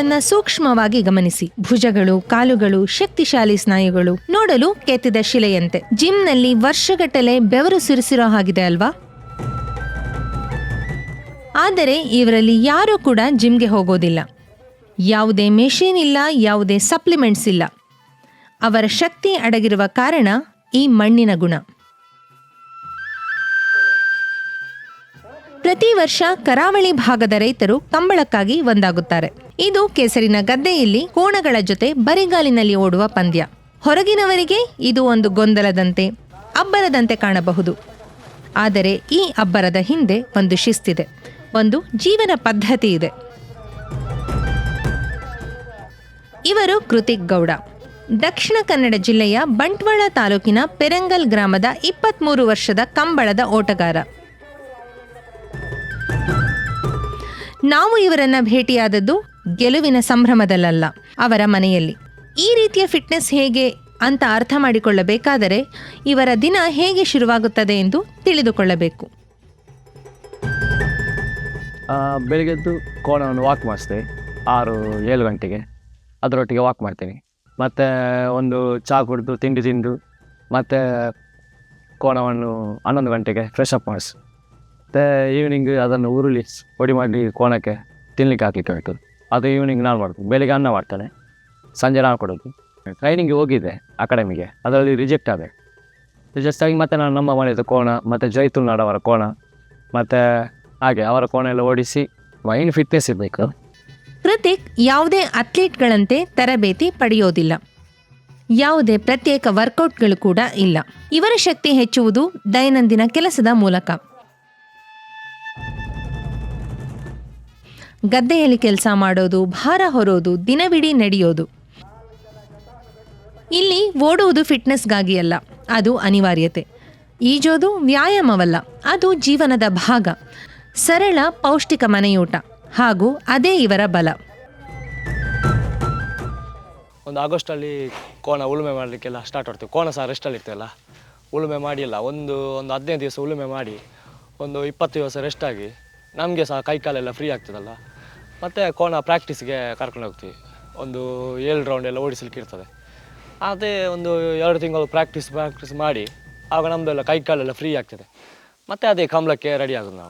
ಇವರನ್ನ ಸೂಕ್ಷ್ಮವಾಗಿ ಗಮನಿಸಿ. ಭುಜಗಳು, ಕಾಲುಗಳು, ಶಕ್ತಿಶಾಲಿ ಸ್ನಾಯುಗಳು, ನೋಡಲು ಕೆತ್ತಿದ ಶಿಲೆಯಂತೆ. ಜಿಮ್ನಲ್ಲಿ ವರ್ಷಗಟ್ಟಲೆ ಬೆವರು ಸುರಿಸಿರೋ ಹಾಗಿದೆ ಅಲ್ವಾ? ಆದರೆ ಇವರಲ್ಲಿ ಯಾರೂ ಕೂಡ ಜಿಮ್ಗೆ ಹೋಗೋದಿಲ್ಲ. ಯಾವುದೇ ಮೆಷಿನ್ ಇಲ್ಲ, ಯಾವುದೇ ಸಪ್ಲಿಮೆಂಟ್ಸ್ ಇಲ್ಲ. ಅವರ ಶಕ್ತಿ ಅಡಗಿರುವ ಕಾರಣ ಈ ಮಣ್ಣಿನ ಗುಣ. ಪ್ರತಿ ವರ್ಷ ಕರಾವಳಿ ಭಾಗದ ರೈತರು ಕಂಬಳಕ್ಕಾಗಿ ಒಂದಾಗುತ್ತಾರೆ. ಇದು ಕೆಸರಿನ ಗದ್ದೆಯಲ್ಲಿ ಕೋಣಗಳ ಜೊತೆ ಬರಿಗಾಲಿನಲ್ಲಿ ಓಡುವ ಪಂದ್ಯ. ಹೊರಗಿನವರಿಗೆ ಇದು ಒಂದು ಗೊಂದಲದಂತೆ, ಅಬ್ಬರದಂತೆ ಕಾಣಬಹುದು. ಆದರೆ ಈ ಅಬ್ಬರದ ಹಿಂದೆ ಒಂದು ಶಿಸ್ತಿದೆ, ಒಂದು ಜೀವನ ಪದ್ಧತಿ ಇದೆ. ಇವರು ಕೃತಿಕ್ ಗೌಡ. ದಕ್ಷಿಣ ಕನ್ನಡ ಜಿಲ್ಲೆಯ ಬಂಟ್ವಾಳ ತಾಲೂಕಿನ ಪೆರಂಗಲ್ ಗ್ರಾಮದ 23 ವರ್ಷದ ಕಂಬಳದ ಓಟಗಾರ. ನಾವು ಇವರನ್ನ ಭೇಟಿಯಾದದ್ದು ಗೆಲುವಿನ ಸಂಭ್ರಮದಲ್ಲ, ಅವರ ಮನೆಯಲ್ಲಿ. ಈ ರೀತಿಯ ಫಿಟ್ನೆಸ್ ಹೇಗೆ ಅಂತ ಅರ್ಥ ಮಾಡಿಕೊಳ್ಳಬೇಕಾದರೆ ಇವರ ದಿನ ಹೇಗೆ ಶುರುವಾಗುತ್ತದೆ ಎಂದು ತಿಳಿದುಕೊಳ್ಳಬೇಕು. ಬೆಳಿಗ್ಗೆದ್ದು ಕೋಣವನ್ನು ವಾಕ್ ಮಾಡಿಸ್ತೇವೆ 6-7 ಗಂಟೆಗೆ. ಅದರೊಟ್ಟಿಗೆ ವಾಕ್ ಮಾಡ್ತೀನಿ. ಮತ್ತು ಒಂದು ಚಹಾ ಕುಡಿದು ತಿಂಡಿ ತಿಂದು ಮತ್ತು ಕೋಣವನ್ನು 11 ಗಂಟೆಗೆ ಫ್ರೆಶ್ ಅಪ್ ಮಾಡಿಸಿ. ಮತ್ತು ಈವ್ನಿಂಗ್ ಅದನ್ನು ಉರುಳಿ ಪೊಡಿ ಮಾಡಿ ಕೋಣಕ್ಕೆ ತಿನ್ಲಿಕ್ಕೆ ಹಾಕಲಿಕ್ಕೆ ಹೇಳ್ತದೆ. ಅದು ಈವ್ನಿಂಗ್ ನಾನು ಮಾಡ್ತೀನಿ. ಬೆಳಿಗ್ಗೆ ಅನ್ನ ಮಾಡ್ತಾನೆ, ಸಂಜೆ ನಾನು ಕೊಡೋದು. ಟ್ರೈನಿಂಗ್ಗೆ ಹೋಗಿದ್ದೆ ಅಕಾಡೆಮಿಗೆ, ಅದರಲ್ಲಿ ರಿಜೆಕ್ಟ್ ಆದೆ. ರಿಜೆಕ್ಟ್ ಆಗಿ ಮತ್ತು ನಾನು ನಮ್ಮ ಮನೆಯದು ಕೋಣ ಮತ್ತು ಜೈತುಲ್ ನಾಡ್ ಅವರ ಕೋಣ ಮತ್ತು ಹಾಗೆ ಅವರ ಕೋಣ ಎಲ್ಲ ಓಡಿಸಿ ಮೈಂಡ್ ಫಿಟ್ನೆಸ್ ಇರಬೇಕು. ಕೃತಿಕ್ ಯಾವುದೇ ಅಥ್ಲೀಟ್ಗಳಂತೆ ತರಬೇತಿ ಪಡೆಯೋದಿಲ್ಲ. ಯಾವುದೇ ಪ್ರತ್ಯೇಕ ವರ್ಕೌಟ್ಗಳು ಕೂಡ ಇಲ್ಲ. ಇವರ ಶಕ್ತಿ ಹೆಚ್ಚುವುದು ದೈನಂದಿನ ಕೆಲಸದ ಮೂಲಕ. ಗದ್ದೆಯಲ್ಲಿ ಕೆಲಸ ಮಾಡೋದು, ಭಾರ ಹೊರೋದು, ದಿನವಿಡೀ ನಡೆಯೋದು. ಇಲ್ಲಿ ಓಡುವುದು ಫಿಟ್ನೆಸ್ಗಾಗಿ ಅಲ್ಲ, ಅದು ಅನಿವಾರ್ಯತೆ. ಈಜೋದು ವ್ಯಾಯಾಮವಲ್ಲ, ಅದು ಜೀವನದ ಭಾಗ. ಸರಳ ಪೌಷ್ಟಿಕ ಮನೆಯೂಟ, ಹಾಗೂ ಅದೇ ಇವರ ಬಲ. ಒಂದು ಆಗಸ್ಟಲ್ಲಿ ಕೋಣ ಉಳುಮೆ ಮಾಡಲಿಕ್ಕೆಲ್ಲ ಸ್ಟಾರ್ಟ್ ಮಾಡ್ತೀವಿ. ಕೋಣ ಸಹ ರೆಸ್ಟಲ್ಲಿ ಇರ್ತೇವಲ್ಲ, ಉಳುಮೆ ಮಾಡಿಲ್ಲ ಒಂದು 15 ದಿವಸ ಉಳುಮೆ ಮಾಡಿ ಒಂದು 20 ದಿವಸ ರೆಸ್ಟ್ ಆಗಿ ನಮಗೆ ಸಹ ಕೈಕಾಲೆಲ್ಲ ಫ್ರೀ ಆಗ್ತದಲ್ಲ. ಮತ್ತು ಕೋಣ ಪ್ರಾಕ್ಟೀಸ್ಗೆ ಕರ್ಕೊಂಡು ಹೋಗ್ತೀವಿ. ಒಂದು 7 ರೌಂಡ್ ಎಲ್ಲ ಓಡಿಸ್ಲಿಕ್ಕೆ ಇರ್ತದೆ. ಅದೇ ಒಂದು 2 ತಿಂಗಳು ಪ್ರಾಕ್ಟೀಸ್ ಮಾಡಿ ಆಗ ನಮ್ಮದೆಲ್ಲ ಕೈಕಾಲೆಲ್ಲ ಫ್ರೀ ಆಗ್ತದೆ. ಮತ್ತು ಅದೇ ಕಂಬಳಕ್ಕೆ ರೆಡಿ ಆಗೋದು.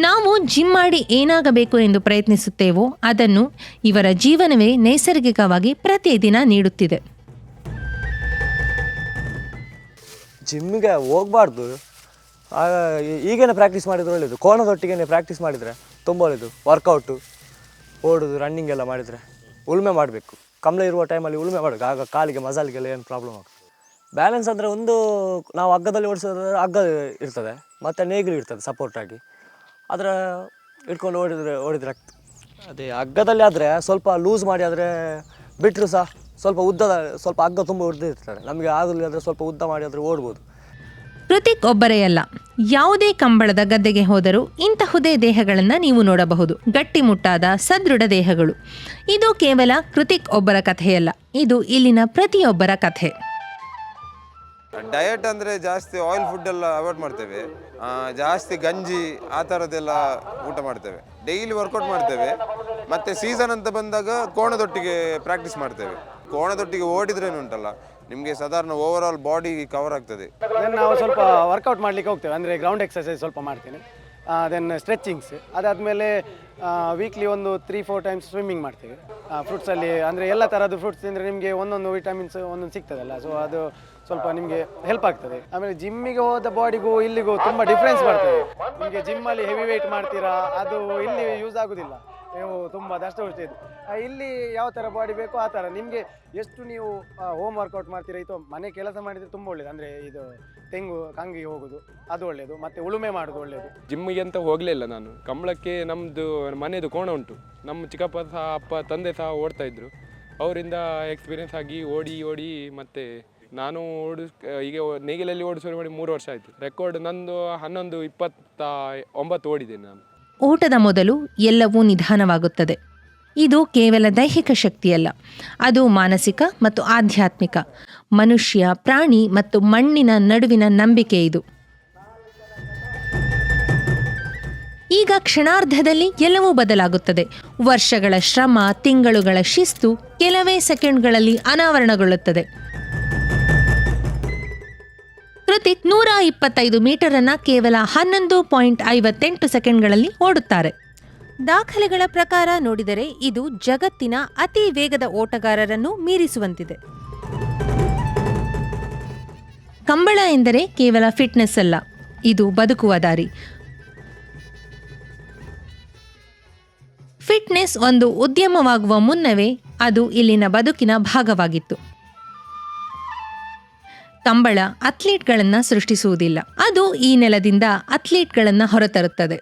ನಾವು ಜಿಮ್ ಮಾಡಿ ಏನಾಗಬೇಕು ಎಂದು ಪ್ರಯತ್ನಿಸುತ್ತೇವೋ ಅದನ್ನು ಇವರ ಜೀವನವೇ ನೈಸರ್ಗಿಕವಾಗಿ ಪ್ರತಿದಿನ ನೀಡುತ್ತಿದೆ. ಜಿಮ್ಮಿಗೆ ಹೋಗಬಾರ್ದು, ಈಗೇನೆ ಪ್ರಾಕ್ಟೀಸ್ ಮಾಡಿದ್ರೆ ಒಳ್ಳೆಯದು. ಕೋಣದೊಟ್ಟಿಗೆ ಪ್ರಾಕ್ಟೀಸ್ ಮಾಡಿದರೆ ತುಂಬ ಒಳ್ಳೆಯದು. ವರ್ಕೌಟು, ಓಡೋದು, ರನ್ನಿಂಗ್ ಎಲ್ಲ ಮಾಡಿದರೆ. ಉಳುಮೆ ಮಾಡಬೇಕು, ಕಂಬಳ ಇರುವ ಟೈಮಲ್ಲಿ ಉಳುಮೆ ಮಾಡಬೇಕು. ಆಗ ಕಾಲಿಗೆ ಮಸಾಲಿಗೆಲ್ಲ ಏನು ಪ್ರಾಬ್ಲಮ್ ಆಗ್ತದೆ. ಬ್ಯಾಲೆನ್ಸ್ ಅಂದರೆ ಒಂದು ನಾವು ಹಗ್ಗದಲ್ಲಿ ಓಡಿಸೋದ್ರೆ ಹಗ್ಗ ಇರ್ತದೆ ಮತ್ತು ನೇಗಿಲು ಇರ್ತದೆ ಸಪೋರ್ಟಾಗಿ, ಅದರ ಇಟ್ಕೊಂಡು ಓಡಿದ್ರೆ ಆಗ್ತದೆ. ಅದೇ ಹಗ್ಗದಲ್ಲಿ ಆದರೆ ಸ್ವಲ್ಪ ಲೂಸ್ ಮಾಡಿ ಆದರೆ ಬಿಟ್ಟರು ಸಹ ಸ್ವಲ್ಪ ಹಗ್ಗ ತುಂಬ ಉದ್ದಿರ್ತದೆ. ನಮಗೆ ಆಗಲಿಲ್ಲ ಅಂದರೆ ಸ್ವಲ್ಪ ಉದ್ದ ಮಾಡಿ ಆದರೆ ಓಡ್ಬೋದು. ಕೃತಿಕ್ ಒಬ್ಬರೇ ಅಲ್ಲ, ಯಾವುದೇ ಕಂಬಳದ ಗದ್ದೆಗೆ ಹೋದರೂ ಇಂತಹುದೇ ದೇಹಗಳನ್ನು ನೀವು ನೋಡಬಹುದು. ಗಟ್ಟಿಮುಟ್ಟಾದ ಸದೃಢ ದೇಹಗಳು. ಇದು ಕೇವಲ ಕೃತಿಕ್ ಒಬ್ಬರ ಕಥೆಯಲ್ಲ, ಇದು ಇಲ್ಲಿನ ಪ್ರತಿಯೊಬ್ಬರ ಕಥೆ. ಡಯಟ್ ಅಂದರೆ ಜಾಸ್ತಿ ಆಯಿಲ್ ಫುಡ್ ಎಲ್ಲ ಅವಾಯ್ಡ್ ಮಾಡ್ತೇವೆ. ಜಾಸ್ತಿ ಗಂಜಿ ಆ ಥರದ್ದೆಲ್ಲ ಊಟ ಮಾಡ್ತೇವೆ. ಡೈಲಿ ವರ್ಕೌಟ್ ಮಾಡ್ತೇವೆ. ಮತ್ತು ಸೀಸನ್ ಅಂತ ಬಂದಾಗ ಕೋಣದೊಟ್ಟಿಗೆ ಪ್ರಾಕ್ಟೀಸ್ ಮಾಡ್ತೇವೆ. ಕೋಣದೊಟ್ಟಿಗೆ ಓಡಿದ್ರೇನುಂಟಲ್ಲ ನಿಮಗೆ ಸಾಧಾರಣ ಓವರ್ ಆಲ್ ಬಾಡಿ ಕವರ್ ಆಗ್ತದೆ. ನಾವು ಸ್ವಲ್ಪ ವರ್ಕೌಟ್ ಮಾಡಲಿಕ್ಕೆ ಹೋಗ್ತೇವೆ. ಅಂದರೆ ಗ್ರೌಂಡ್ ಎಕ್ಸರ್ಸೈಸ್ ಸ್ವಲ್ಪ ಮಾಡ್ತೀನಿ. ದೆನ್ ಸ್ಟ್ರೆಚಿಂಗ್ಸ್, ಅದಾದಮೇಲೆ ವೀಕ್ಲಿ ಒಂದು 3-4 ಟೈಮ್ಸ್ ಸ್ವಿಮ್ಮಿಂಗ್ ಮಾಡ್ತೀವಿ. ಫ್ರೂಟ್ಸಲ್ಲಿ ಅಂದರೆ ಎಲ್ಲ ಥರದ್ದು ಫ್ರೂಟ್ಸ್ ತಿಂದರೆ ನಿಮಗೆ ಒಂದೊಂದು ವಿಟಮಿನ್ಸ್ ಒಂದೊಂದು ಸಿಗ್ತದಲ್ಲ, ಸೊ ಅದು ಸ್ವಲ್ಪ ನಿಮಗೆ ಹೆಲ್ಪ್ ಆಗ್ತದೆ. ಆಮೇಲೆ ಜಿಮ್ಮಿಗೆ ಹೋದ ಬಾಡಿಗೂ ಇಲ್ಲಿಗೂ ತುಂಬ ಡಿಫ್ರೆನ್ಸ್ ಬರ್ತದೆ. ನಿಮಗೆ ಜಿಮ್ಮಲ್ಲಿ ಹೆವಿ ವೆಯ್ಟ್ ಮಾಡ್ತೀರಾ, ಅದು ಇಲ್ಲಿ ಯೂಸ್ ಆಗೋದಿಲ್ಲ. ನೀವು ತುಂಬ ದಷ್ಟಪುಷ್ಟಿದ್ದು ಇಲ್ಲಿ ಯಾವ ಥರ ಬಾಡಿ ಬೇಕೋ ಆ ಥರ ನಿಮಗೆ ಎಷ್ಟು ನೀವು ಹೋಮ್ ವರ್ಕೌಟ್ ಮಾಡ್ತೀರಾ, ಇದು ಮನೆ ಕೆಲಸ ಮಾಡಿದರೆ ತುಂಬ ಒಳ್ಳೆಯದು. ಅಂದರೆ ಇದು ಕಂಗಿಗೆ ಹೋಗೋದು ಅದು ಒಳ್ಳೆಯದು, ಮತ್ತು ಉಳುಮೆ ಮಾಡೋದು ಒಳ್ಳೆಯದು. ಜಿಮ್ಮಿಗೆ ಅಂತ ಹೋಗಲಿಲ್ಲ ನಾನು. ಕಂಬಳಕ್ಕೆ ನಮ್ಮದು ಮನೆಯದು ಕೋಣ ಉಂಟು. ನಮ್ಮ ಚಿಕ್ಕಪ್ಪ ಸಹ ಅಪ್ಪ ತಂದೆ ಸಹ ಓಡ್ತಾಯಿದ್ರು. ಅವರಿಂದ ಎಕ್ಸ್ಪೀರಿಯೆನ್ಸ್ ಆಗಿ ಓಡಿ ಮತ್ತು ನಾನು ಈಗ ನೇಗಿಲಲ್ಲಿ ಓಡಿಸೋರು ಮಾಡಿ 3 ವರ್ಷ ಆಯಿತು. ರೆಕಾರ್ಡ್ ನಂದು 11:29 ಓಡಿದ್ದೇನೆ ನಾನು. ಊಟದ ಮೊದಲು ಎಲ್ಲವೂ ನಿಧಾನವಾಗುತ್ತದೆ. ಇದು ಕೇವಲ ದೈಹಿಕ ಶಕ್ತಿಯಲ್ಲ, ಅದು ಮಾನಸಿಕ ಮತ್ತು ಆಧ್ಯಾತ್ಮಿಕ. ಮನುಷ್ಯ, ಪ್ರಾಣಿ ಮತ್ತು ಮಣ್ಣಿನ ನಡುವಿನ ನಂಬಿಕೆ ಇದು. ಈಗ ಕ್ಷಣಾರ್ಧದಲ್ಲಿ ಎಲ್ಲವೂ ಬದಲಾಗುತ್ತದೆ. ವರ್ಷಗಳ ಶ್ರಮ, ತಿಂಗಳುಗಳ ಶಿಸ್ತು ಕೆಲವೇ ಸೆಕೆಂಡ್ಗಳಲ್ಲಿ ಅನಾವರಣಗೊಳ್ಳುತ್ತದೆ. ಕೃತಿಕ್ 125 ಮೀಟರ್ ಅನ್ನ ಕೇವಲ 11.58 ಸೆಕೆಂಡ್ಗಳಲ್ಲಿ ಓಡುತ್ತಾರೆ. ದಾಖಲೆಗಳ ಪ್ರಕಾರ ನೋಡಿದರೆ ಇದು ಜಗತ್ತಿನ ಅತಿ ವೇಗದ ಓಟಗಾರರನ್ನು ಮೀರಿಸುವಂತಿದೆ. ಕಂಬಳ ಎಂದರೆ ಕೇವಲ ಫಿಟ್ನೆಸ್ ಅಲ್ಲ, ಇದು ಬದುಕುವ ದಾರಿ. ಫಿಟ್ನೆಸ್ ಒಂದು ಉದ್ಯಮವಾಗುವ ಮುನ್ನವೇ ಅದು ಇಲ್ಲಿನ ಬದುಕಿನ ಭಾಗವಾಗಿತ್ತು. ಕಂಬಳ ಅಥ್ಲೀಟ್ಗಳನ್ನು ಸೃಷ್ಟಿಸುವುದಿಲ್ಲ, ಅದು ಈ ನೆಲದಿಂದ ಅಥ್ಲೀಟ್ಗಳನ್ನು ಹೊರತರುತ್ತದೆ.